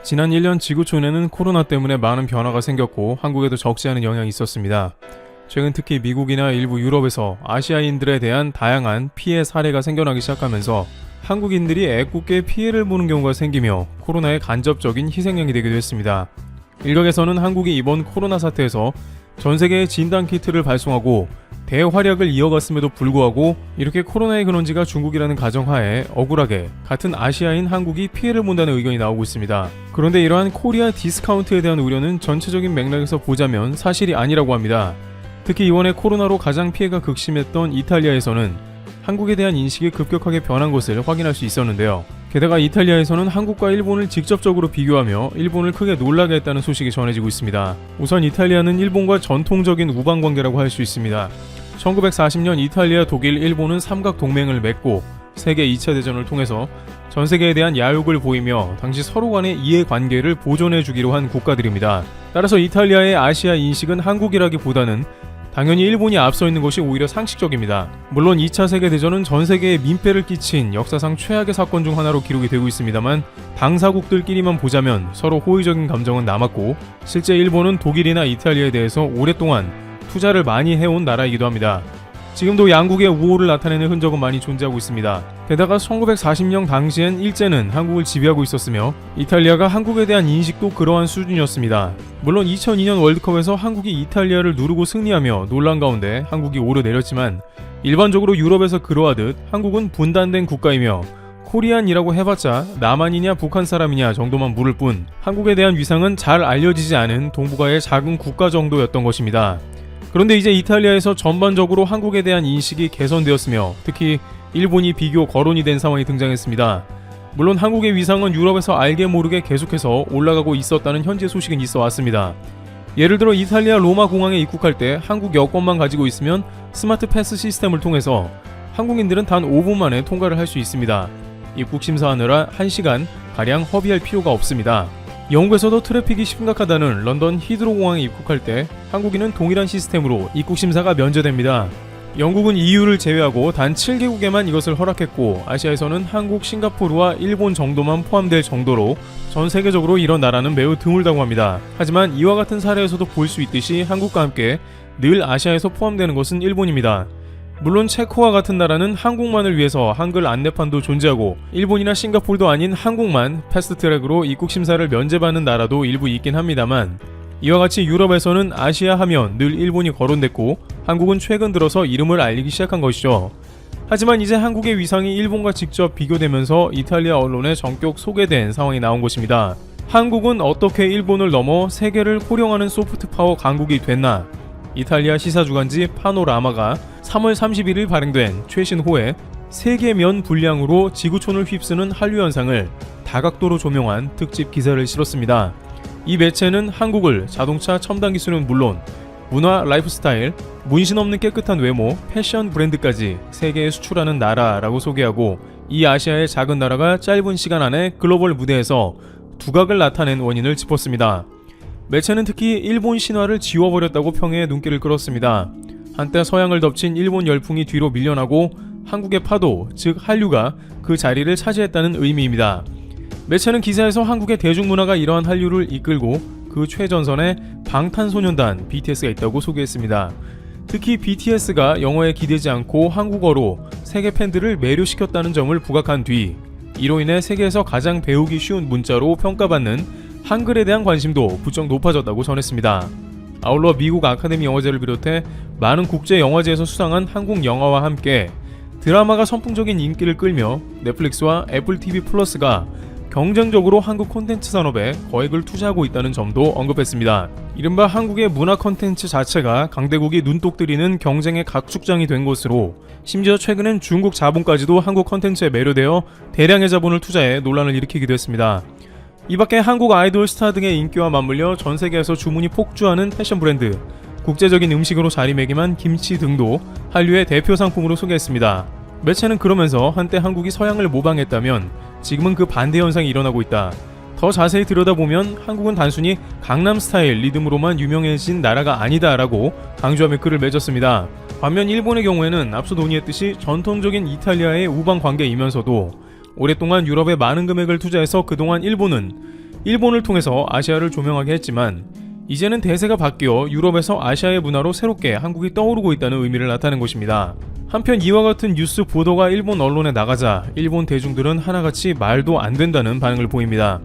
지난 1년 지구촌에는 코로나 때문에 많은 변화가 생겼고 한국에도 적지 않은 영향이 있었습니다. 최근 특히 미국이나 일부 유럽에서 아시아인들에 대한 다양한 피해 사례가 생겨나기 시작하면서 한국인들이 애꿎게 피해를 보는 경우가 생기며 코로나의 간접적인 희생양이 되기도 했습니다. 일각에서는 한국이 이번 코로나 사태에서 전 세계에 진단키트를 발송하고 대활약을 이어갔음에도 불구하고 이렇게 코로나의 근원지가 중국이라는 가정하에 억울하게 같은 아시아인 한국이 피해를 본다는 의견이 나오고 있습니다. 그런데 이러한 코리아 디스카운트에 대한 우려는 전체적인 맥락에서 보자면 사실이 아니라고 합니다. 특히 이번에 코로나로 가장 피해가 극심했던 이탈리아에서는 한국에 대한 인식이 급격하게 변한 것을 확인할 수 있었는데요. 게다가 이탈리아에서는 한국과 일본을 직접적으로 비교하며 일본을 크게 놀라게 했다는 소식이 전해지고 있습니다. 우선 이탈리아는 일본과 전통적인 우방관계라고 할 수 있습니다. 1940년 이탈리아, 독일, 일본은 삼각 동맹을 맺고 세계 2차 대전을 통해서 전 세계에 대한 야욕을 보이며 당시 서로 간의 이해관계를 보존해주기로 한 국가들입니다. 따라서 이탈리아의 아시아 인식은 한국이라기보다는 당연히 일본이 앞서 있는 것이 오히려 상식적입니다. 물론 2차 세계대전은 전 세계에 민폐를 끼친 역사상 최악의 사건 중 하나로 기록이 되고 있습니다만 당사국들끼리만 보자면 서로 호의적인 감정은 남았고 실제 일본은 독일이나 이탈리아에 대해서 오랫동안 투자를 많이 해온 나라이기도 합니다. 지금도 양국의 우호를 나타내는 흔적은 많이 존재하고 있습니다. 게다가 1940년 당시엔 일제는 한국을 지배하고 있었으며 이탈리아가 한국에 대한 인식도 그러한 수준이었습니다. 물론 2002년 월드컵에서 한국이 이탈리아를 누르고 승리하며 논란 가운데 한국이 오르내렸지만 일반적으로 유럽에서 그러하듯 한국은 분단된 국가이며 코리안이라고 해봤자 남한이냐 북한 사람이냐 정도만 물을 뿐 한국에 대한 위상은 잘 알려지지 않은 동북아의 작은 국가 정도였던 것입니다. 그런데 이제 이탈리아에서 전반적으로 한국에 대한 인식이 개선되었으며 특히 일본이 비교 거론이 된 상황이 등장했습니다. 물론 한국의 위상은 유럽에서 알게 모르게 계속해서 올라가고 있었다는 현재 소식은 있어 왔습니다. 예를 들어 이탈리아 로마 공항에 입국할 때 한국 여권만 가지고 있으면 스마트 패스 시스템을 통해서 한국인들은 단 5분 만에 통과를 할 수 있습니다. 입국 심사하느라 1시간 가량 허비할 필요가 없습니다. 영국에서도 트래픽이 심각하다는 런던 히드로 공항에 입국할 때 한국인은 동일한 시스템으로 입국 심사가 면제됩니다. 영국은 EU를 제외하고 단 7개국에만 이것을 허락했고 아시아에서는 한국, 싱가포르와 일본 정도만 포함될 정도로 전 세계적으로 이런 나라는 매우 드물다고 합니다. 하지만 이와 같은 사례에서도 볼 수 있듯이 한국과 함께 늘 아시아에서 포함되는 것은 일본입니다. 물론 체코와 같은 나라는 한국만을 위해서 한글 안내판도 존재하고 일본이나 싱가포르도 아닌 한국만 패스트트랙으로 입국 심사를 면제받는 나라도 일부 있긴 합니다만 이와 같이 유럽에서는 아시아 하면 늘 일본이 거론됐고 한국은 최근 들어서 이름을 알리기 시작한 것이죠. 하지만 이제 한국의 위상이 일본과 직접 비교되면서 이탈리아 언론에 전격 소개된 상황이 나온 것입니다. 한국은 어떻게 일본을 넘어 세계를 호령하는 소프트파워 강국이 됐나? 이탈리아 시사주간지 파노라마가 3월 31일 발행된 최신 호에 세계면 분량으로 지구촌을 휩쓰는 한류 현상을 다각도로 조명한 특집 기사를 실었습니다. 이 매체는 한국을 자동차 첨단 기술은 물론 문화, 라이프스타일, 문신 없는 깨끗한 외모, 패션 브랜드까지 세계에 수출하는 나라라고 소개하고 이 아시아의 작은 나라가 짧은 시간 안에 글로벌 무대에서 두각을 나타낸 원인을 짚었습니다. 매체는 특히 일본 신화를 지워버렸다고 평해 눈길을 끌었습니다. 한때 서양을 덮친 일본 열풍이 뒤로 밀려나고 한국의 파도, 즉 한류가 그 자리를 차지했다는 의미입니다. 매체는 기사에서 한국의 대중문화가 이러한 한류를 이끌고 그 최전선에 방탄소년단 BTS가 있다고 소개했습니다. 특히 BTS가 영어에 기대지 않고 한국어로 세계 팬들을 매료시켰다는 점을 부각한 뒤 이로 인해 세계에서 가장 배우기 쉬운 문자로 평가받는 한글에 대한 관심도 부쩍 높아졌다고 전했습니다. 아울러 미국 아카데미 영화제를 비롯해 많은 국제 영화제에서 수상한 한국 영화와 함께 드라마가 선풍적인 인기를 끌며 넷플릭스와 애플 TV 플러스가 경쟁적으로 한국 콘텐츠 산업에 거액을 투자하고 있다는 점도 언급했습니다. 이른바 한국의 문화 콘텐츠 자체가 강대국이 눈독 들이는 경쟁의 각축장이 된 것으로 심지어 최근엔 중국 자본까지도 한국 콘텐츠에 매료되어 대량의 자본을 투자해 논란을 일으키기도 했습니다. 이밖에 한국 아이돌 스타 등의 인기와 맞물려 전 세계에서 주문이 폭주하는 패션 브랜드, 국제적인 음식으로 자리매김한 김치 등도 한류의 대표 상품으로 소개했습니다. 매체는 그러면서 한때 한국이 서양을 모방했다면 지금은 그 반대 현상이 일어나고 있다. 더 자세히 들여다보면 한국은 단순히 강남 스타일 리듬으로만 유명해진 나라가 아니다라고 강조하며 글을 맺었습니다. 반면 일본의 경우에는 앞서 논의했듯이 전통적인 이탈리아의 우방 관계이면서도 오랫동안 유럽에 많은 금액을 투자해서 그동안 일본은 일본을 통해서 아시아를 조명하게 했지만 이제는 대세가 바뀌어 유럽에서 아시아의 문화로 새롭게 한국이 떠오르고 있다는 의미를 나타낸 것입니다. 한편 이와 같은 뉴스 보도가 일본 언론에 나가자 일본 대중들은 하나같이 말도 안 된다는 반응을 보입니다.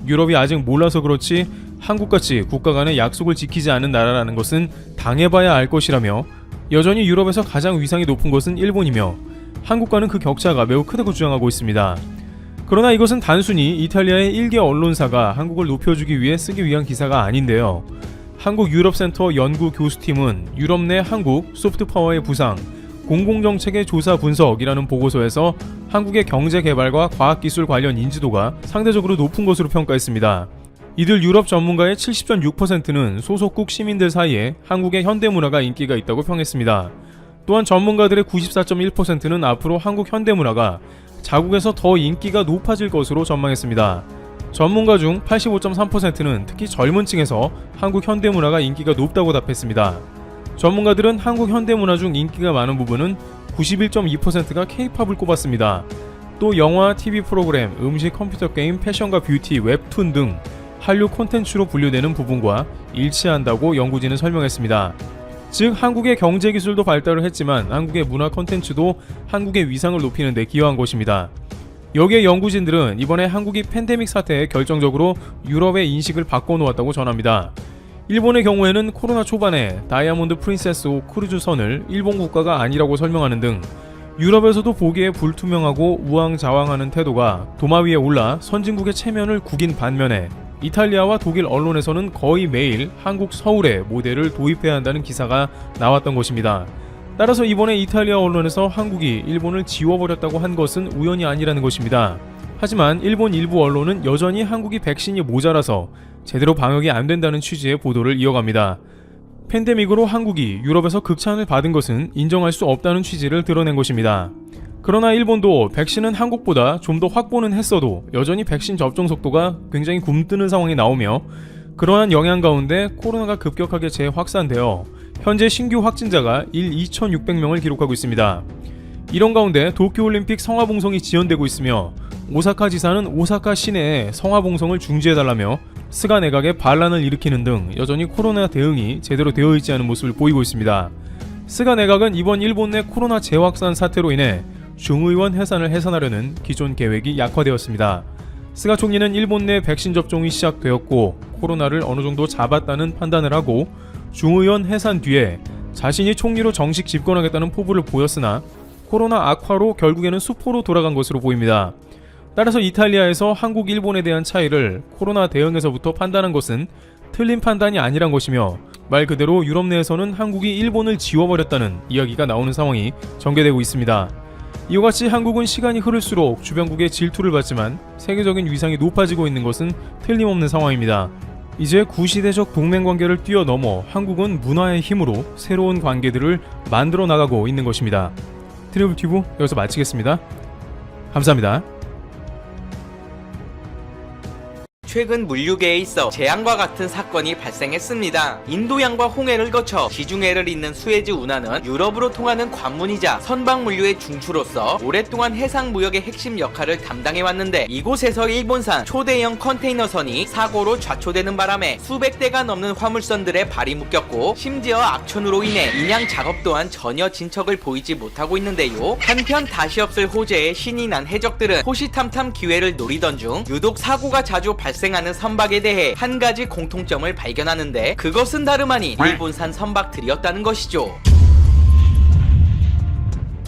유럽이 아직 몰라서 그렇지 한국같이 국가 간의 약속을 지키지 않은 나라라는 것은 당해봐야 알 것이라며 여전히 유럽에서 가장 위상이 높은 것은 일본이며 한국과는 그 격차가 매우 크다고 주장하고 있습니다. 그러나 이것은 단순히 이탈리아의 일개 언론사가 한국을 높여주기 위해 쓰기 위한 기사가 아닌데요. 한국유럽센터 연구교수팀은 유럽 내 한국 소프트파워의 부상, 공공정책의 조사 분석이라는 보고서에서 한국의 경제개발과 과학기술 관련 인지도가 상대적으로 높은 것으로 평가했습니다. 이들 유럽 전문가의 70.6%는 소속국 시민들 사이에 한국의 현대문화가 인기가 있다고 평했습니다. 또한 전문가들의 94.1%는 앞으로 한국 현대문화가 자국에서 더 인기가 높아질 것으로 전망했습니다. 전문가 중 85.3%는 특히 젊은 층에서 한국 현대문화가 인기가 높다고 답했습니다. 전문가들은 한국 현대문화 중 인기가 많은 부분은 91.2%가 K-팝을 꼽았습니다. 또 영화, TV 프로그램, 음식, 컴퓨터 게임, 패션과 뷰티, 웹툰 등 한류 콘텐츠로 분류되는 부분과 일치한다고 연구진은 설명했습니다. 즉 한국의 경제기술도 발달을 했지만 한국의 문화 콘텐츠도 한국의 위상을 높이는 데 기여한 것입니다. 여기에 연구진들은 이번에 한국이 팬데믹 사태에 결정적으로 유럽의 인식을 바꿔놓았다고 전합니다. 일본의 경우에는 코로나 초반에 다이아몬드 프린세스 크루즈선을 일본 국가가 아니라고 설명하는 등 유럽에서도 보기에 불투명하고 우왕좌왕하는 태도가 도마 위에 올라 선진국의 체면을 구긴 반면에 이탈리아와 독일 언론에서는 거의 매일 한국 서울에 모델을 도입해야 한다는 기사가 나왔던 것입니다. 따라서 이번에 이탈리아 언론에서 한국이 일본을 지워버렸다고 한 것은 우연이 아니라는 것입니다. 하지만 일본 일부 언론은 여전히 한국이 백신이 모자라서 제대로 방역이 안 된다는 취지의 보도를 이어갑니다. 팬데믹으로 한국이 유럽에서 극찬을 받은 것은 인정할 수 없다는 취지를 드러낸 것입니다. 그러나 일본도 백신은 한국보다 좀 더 확보는 했어도 여전히 백신 접종 속도가 굉장히 굼뜨는 상황이 나오며 그러한 영향 가운데 코로나가 급격하게 재확산되어 현재 신규 확진자가 2,600명을 기록하고 있습니다. 이런 가운데 도쿄올림픽 성화봉송이 지연되고 있으며 오사카 지사는 오사카 시내에 성화봉송을 중지해달라며 스가 내각에 반란을 일으키는 등 여전히 코로나 대응이 제대로 되어 있지 않은 모습을 보이고 있습니다. 스가 내각은 이번 일본 내 코로나 재확산 사태로 인해 중의원 해산을 해산하려는 기존 계획이 약화되었습니다. 스가 총리는 일본 내 백신 접종이 시작되었고 코로나를 어느 정도 잡았다는 판단을 하고 중의원 해산 뒤에 자신이 총리로 정식 집권하겠다는 포부를 보였으나 코로나 악화로 결국에는 수포로 돌아간 것으로 보입니다. 따라서 이탈리아에서 한국, 일본에 대한 차이를 코로나 대응에서부터 판단한 것은 틀린 판단이 아니란 것이며 말 그대로 유럽 내에서는 한국이 일본을 지워버렸다는 이야기가 나오는 상황이 전개되고 있습니다. 이와 같이 한국은 시간이 흐를수록 주변국의 질투를 받지만 세계적인 위상이 높아지고 있는 것은 틀림없는 상황입니다. 이제 구시대적 동맹관계를 뛰어넘어 한국은 문화의 힘으로 새로운 관계들을 만들어 나가고 있는 것입니다. 트리블튜브 여기서 마치겠습니다. 감사합니다. 최근 물류계에 있어 재앙과 같은 사건이 발생했습니다. 인도양과 홍해를 거쳐 지중해를 잇는 수에즈 운하는 유럽으로 통하는 관문이자 선박 물류의 중추로서 오랫동안 해상 무역의 핵심 역할을 담당해왔는데 이곳에서 일본산 초대형 컨테이너선이 사고로 좌초되는 바람에 수백 대가 넘는 화물선들의 발이 묶였고 심지어 악천후로 인해 인양 작업 또한 전혀 진척을 보이지 못하고 있는데요. 한편 다시 없을 호재에 신이 난 해적들은 호시탐탐 기회를 노리던 중 유독 사고가 자주 발생하는 선박에 대해 한 가지 공통점을 발견하는데 그것은 다름 아닌 일본산 선박들이었다는 것이죠.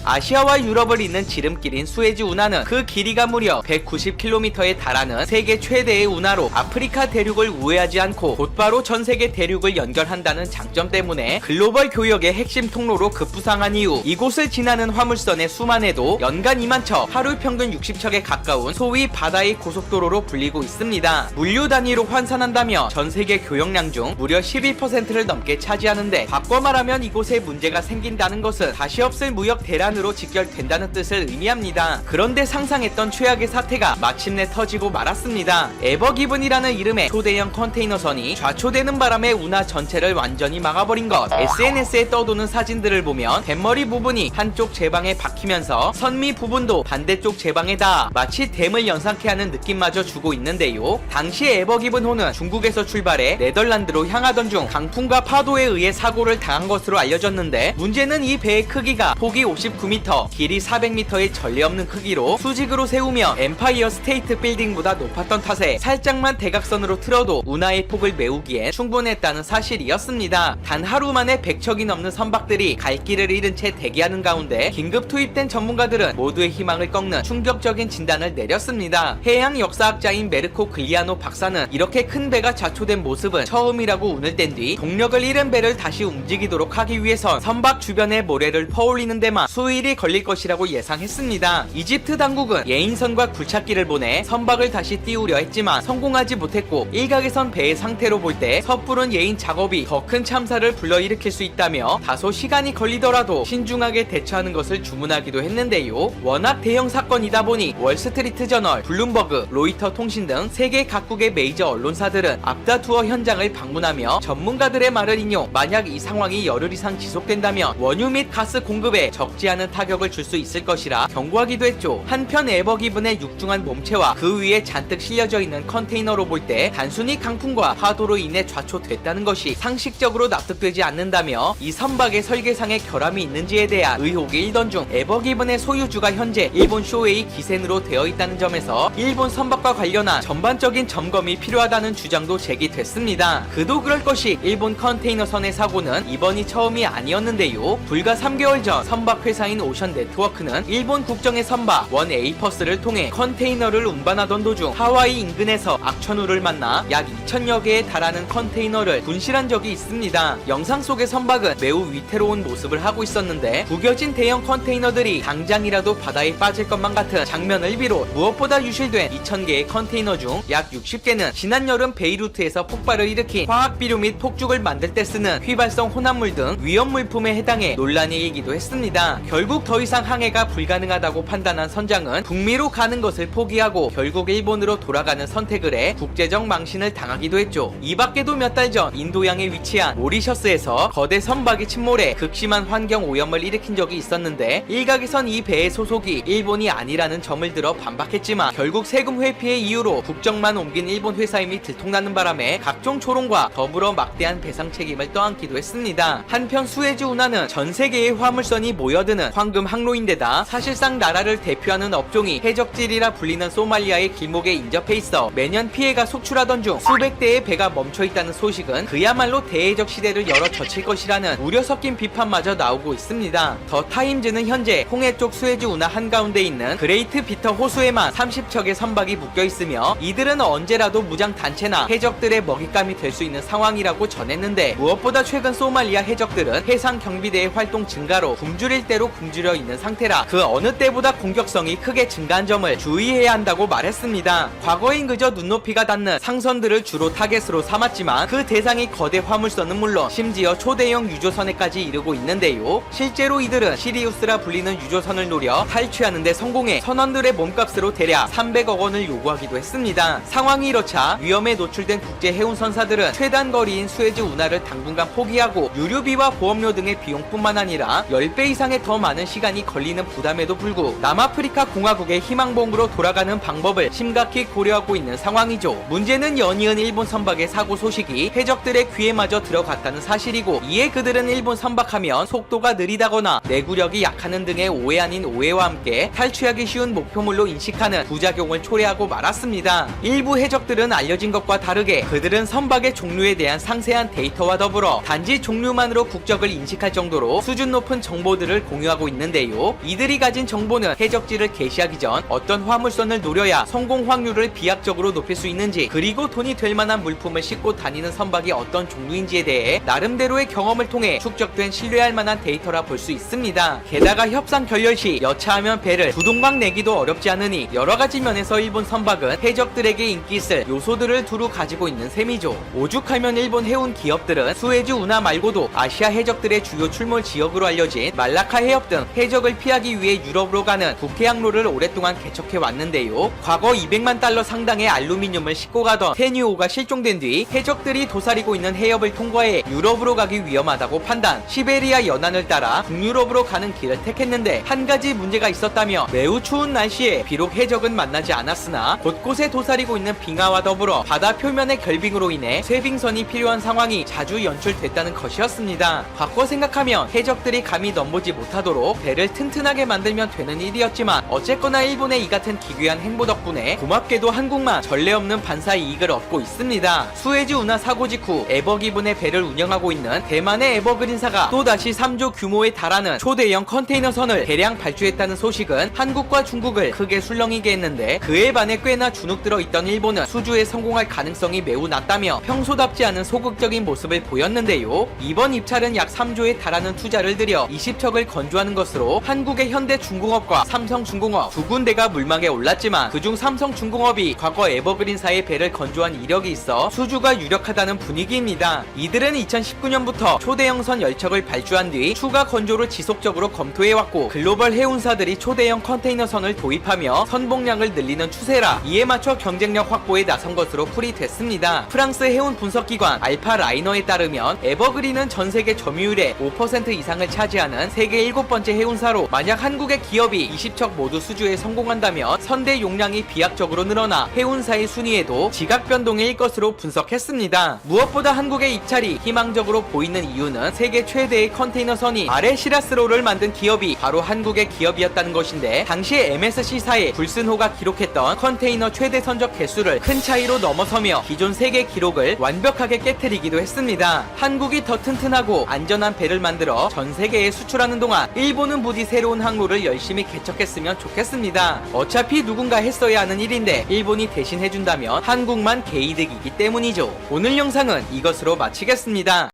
아시아와 유럽을 잇는 지름길인 수에즈 운하는 그 길이가 무려 190km에 달하는 세계 최대의 운하로 아프리카 대륙을 우회하지 않고 곧바로 전 세계 대륙을 연결한다는 장점 때문에 글로벌 교역의 핵심 통로로 급부상한 이후 이곳을 지나는 화물선의 수만 해도 연간 2만 척, 하루 평균 60척에 가까운 소위 바다의 고속도로로 불리고 있습니다. 물류 단위로 환산한다며 전 세계 교역량 중 무려 12%를 넘게 차지하는데 바꿔 말하면 이곳에 문제가 생긴다는 것은 다시 없을 무역 대란 대안으로 직결된다는 뜻을 의미합니다. 그런데 상상했던 최악의 사태가 마침내 터지고 말았습니다. 에버기븐이라는 이름의 초대형 컨테이너선이 좌초되는 바람에 운하 전체를 완전히 막아버린 것. SNS에 떠도는 사진들을 보면 뱃머리 부분이 한쪽 제방에 박히면서 선미 부분도 반대쪽 제방에 닿아 마치 댐을 연상케 하는 느낌마저 주고 있는데요. 당시 에버기븐호는 중국에서 출발해 네덜란드로 향하던 중 강풍과 파도에 의해 사고를 당한 것으로 알려졌는데, 문제는 이 배의 크기가 폭이 59m, 길이 400m의 전례 없는 크기로 수직으로 세우며 엠파이어 스테이트 빌딩보다 높았던 탓에 살짝만 대각선으로 틀어도 운하의 폭을 메우기엔 충분했다는 사실이었습니다. 단 하루 만에 100척이 넘는 선박들이 갈 길을 잃은 채 대기하는 가운데 긴급 투입된 전문가들은 모두의 희망을 꺾는 충격적인 진단을 내렸습니다. 해양 역사학자인 메르코 글리아노 박사는 이렇게 큰 배가 좌초된 모습은 처음이라고 운을 뗀 뒤 동력을 잃은 배를 다시 움직이도록 하기 위해선 선박 주변에 모래를 퍼올리는 데만 수일이 걸릴 것이라고 예상했습니다. 이집트 당국은 예인선과 굴착기를 보내 선박을 다시 띄우려 했지만 성공하지 못했고, 일각에선 배의 상태로 볼 때 섣부른 예인 작업이 더 큰 참사를 불러일으킬 수 있다며 다소 시간이 걸리더라도 신중하게 대처하는 것을 주문하기도 했는데요. 워낙 대형 사건이다 보니 월스트리트 저널, 블룸버그, 로이터 통신 등 세계 각국의 메이저 언론사들은 앞다투어 현장을 방문하며 전문가들의 말을 인용, 만약 이 상황이 열흘 이상 지속된다면 원유 및 가스 공급에 적지 않은 타격을 줄 수 있을 것이라 경고하기도 했죠. 한편 에버기븐의 육중한 몸체와 그 위에 잔뜩 실려져 있는 컨테이너로 볼 때 단순히 강풍과 파도로 인해 좌초됐다는 것이 상식적으로 납득되지 않는다며 이 선박의 설계상에 결함이 있는지에 대한 의혹이 일던 중 에버기븐의 소유주가 현재 일본 쇼웨이 기센으로 되어 있다는 점에서 일본 선박과 관련한 전반적인 점검이 필요하다는 주장도 제기됐습니다. 그도 그럴 것이 일본 컨테이너선의 사고는 이번이 처음이 아니었는데요. 불과 3개월 전 선박 회사인 오션 네트워크는 일본 국정의 선박 원 에이퍼스를 통해 컨테이너를 운반하던 도중 하와이 인근에서 악천후를 만나 약 2,000여 개에 달하는 컨테이너를 분실한 적이 있습니다. 영상 속의 선박은 매우 위태로운 모습을 하고 있었는데, 구겨진 대형 컨테이너들이 당장이라도 바다에 빠질 것만 같은 장면을 비롯 무엇보다 유실된 2,000개의 컨테이너 중 약 60개는 지난 여름 베이루트에서 폭발을 일으킨 화학비료 및 폭죽을 만들 때 쓰는 휘발성 혼합물 등 위험물품에 해당해 논란이 일기도 했습니다. 결국 더 이상 항해가 불가능하다고 판단한 선장은 북미로 가는 것을 포기하고 결국 일본으로 돌아가는 선택을 해 국제적 망신을 당하기도 했죠. 이 밖에도 몇 달 전 인도양에 위치한 모리셔스에서 거대 선박이 침몰해 극심한 환경 오염을 일으킨 적이 있었는데, 일각에선 이 배의 소속이 일본이 아니라는 점을 들어 반박했지만 결국 세금 회피의 이유로 국정만 옮긴 일본 회사임이 들통나는 바람에 각종 조롱과 더불어 막대한 배상 책임을 떠안기도 했습니다. 한편 수에즈 운하는 전 세계의 화물선이 모여드는 황금 항로인데다 사실상 나라를 대표하는 업종이 해적질이라 불리는 소말리아의 길목에 인접해 있어 매년 피해가 속출하던 중 수백 대의 배가 멈춰있다는 소식은 그야말로 대해적 시대를 열어 젖힐 것이라는 우려 섞인 비판마저 나오고 있습니다. 더 타임즈는 현재 홍해 쪽 수에즈 운하 한가운데 있는 그레이트 비터 호수에만 30척의 선박이 묶여 있으며 이들은 언제라도 무장 단체나 해적들의 먹잇감이 될 수 있는 상황이라고 전했는데, 무엇보다 최근 소말리아 해적들은 해상 경비대의 활동 증가로 굶주릴 대로 굶주려 있는 상태라 그 어느 때보다 공격성이 크게 증가한 점을 주의해야 한다고 말했습니다. 과거엔 그저 눈높이가 닿는 상선들을 주로 타겟으로 삼았지만 그 대상이 거대 화물선은 물론 심지어 초대형 유조선에까지 이르고 있는데요. 실제로 이들은 시리우스라 불리는 유조선을 노려 탈취하는 데 성공해 선원들의 몸값으로 대략 300억 원을 요구하기도 했습니다. 상황이 이렇자 위험에 노출된 국제 해운선사들은 최단 거리인 수에즈 운하를 당분간 포기하고 유류비와 보험료 등의 비용뿐만 아니라 10배 이상의 더 많은 시간이 걸리는 부담에도 불구 남아프리카 공화국의 희망봉으로 돌아가는 방법을 심각히 고려하고 있는 상황이죠. 문제는 연이은 일본 선박의 사고 소식이 해적들의 귀에마저 들어갔다는 사실이고, 이에 그들은 일본 선박하면 속도가 느리다거나 내구력이 약하는 등의 오해 아닌 오해와 함께 탈취하기 쉬운 목표물로 인식하는 부작용을 초래하고 말았습니다. 일부 해적들은 알려진 것과 다르게 그들은 선박의 종류에 대한 상세한 데이터와 더불어 단지 종류만으로 국적을 인식할 정도로 수준 높은 정보들을 공유하고 있는데요. 이들이 가진 정보는 해적지를 개시하기 전 어떤 화물선을 노려야 성공 확률을 비약적으로 높일 수 있는지, 그리고 돈이 될 만한 물품을 싣고 다니는 선박이 어떤 종류인지에 대해 나름대로의 경험을 통해 축적된 신뢰할 만한 데이터라 볼 수 있습니다. 게다가 협상 결렬 시 여차하면 배를 두동강 내기도 어렵지 않으니 여러가지 면에서 일본 선박은 해적들에게 인기 있을 요소들을 두루 가지고 있는 셈이죠. 오죽하면 일본 해운 기업들은 수에즈 운하 말고도 아시아 해적들의 주요 출몰 지역으로 알려진 말라카 해협 해협 등 해적을 피하기 위해 유럽으로 가는 북해항로를 오랫동안 개척해 왔는데요. 과거 200만 달러 상당의 알루미늄을 싣고 가던 테뉴오가 실종된 뒤 해적들이 도사리고 있는 해협을 통과해 유럽으로 가기 위험하다고 판단, 시베리아 연안을 따라 북유럽으로 가는 길을 택했는데 한 가지 문제가 있었다며 매우 추운 날씨에 비록 해적은 만나지 않았으나 곳곳에 도사리고 있는 빙하와 더불어 바다 표면의 결빙으로 인해 쇄빙선이 필요한 상황이 자주 연출됐다는 것이었습니다. 바꿔 생각하면 해적들이 감히 넘보지 못하도록 배를 튼튼하게 만들면 되는 일이었지만 어쨌거나 일본의 이 같은 기괴한 행보 덕분에 고맙게도 한국만 전례 없는 반사 이익을 얻고 있습니다. 수에즈 운하 사고 직후 에버기분의 배를 운영하고 있는 대만의 에버그린사가 또다시 3조 규모에 달하는 초대형 컨테이너선을 대량 발주했다는 소식은 한국과 중국을 크게 술렁이게 했는데 그에 반해 꽤나 주눅들어 있던 일본은 수주에 성공할 가능성이 매우 낮다며 평소답지 않은 소극적인 모습을 보였는데요. 이번 입찰은 약 3조에 달하는 투자를 들여 20척을 건조하는 것으로 한국의 현대중공업과 삼성중공업 두 군데가 물망에 올랐지만 그중 삼성중공업이 과거 에버그린사의 배를 건조한 이력이 있어 수주가 유력하다는 분위기입니다. 이들은 2019년부터 초대형 선 10척을 발주한 뒤 추가 건조를 지속적으로 검토해왔고 글로벌 해운사들이 초대형 컨테이너선을 도입하며 선봉량을 늘리는 추세라 이에 맞춰 경쟁력 확보에 나선 것으로 풀이됐습니다. 프랑스 해운 분석기관 알파 라이너에 따르면 에버그린은 전세계 점유율의 5% 이상을 차지하는 세계 7번째 해운사로 만약 한국의 기업이 20척 모두 수주에 성공한다면 선대 용량이 비약적으로 늘어나 해운사의 순위에도 지각 변동일 것으로 분석했습니다. 무엇보다 한국의 입찰이 희망적으로 보이는 이유는 세계 최대의 컨테이너선이 아레 시라스로를 만든 기업이 바로 한국의 기업이었다는 것인데 당시에 MSC사의 불슨호가 기록했던 컨테이너 최대 선적 개수를 큰 차이로 넘어서며 기존 세계 기록을 완벽하게 깨트리기도 했습니다. 한국이 더 튼튼하고 안전한 배를 만들어 전 세계에 수출하는 동안 일본은 부디 새로운 항로를 열심히 개척했으면 좋겠습니다. 어차피 누군가 했어야 하는 일인데 일본이 대신 해준다면 한국만 개이득이기 때문이죠. 오늘 영상은 이것으로 마치겠습니다.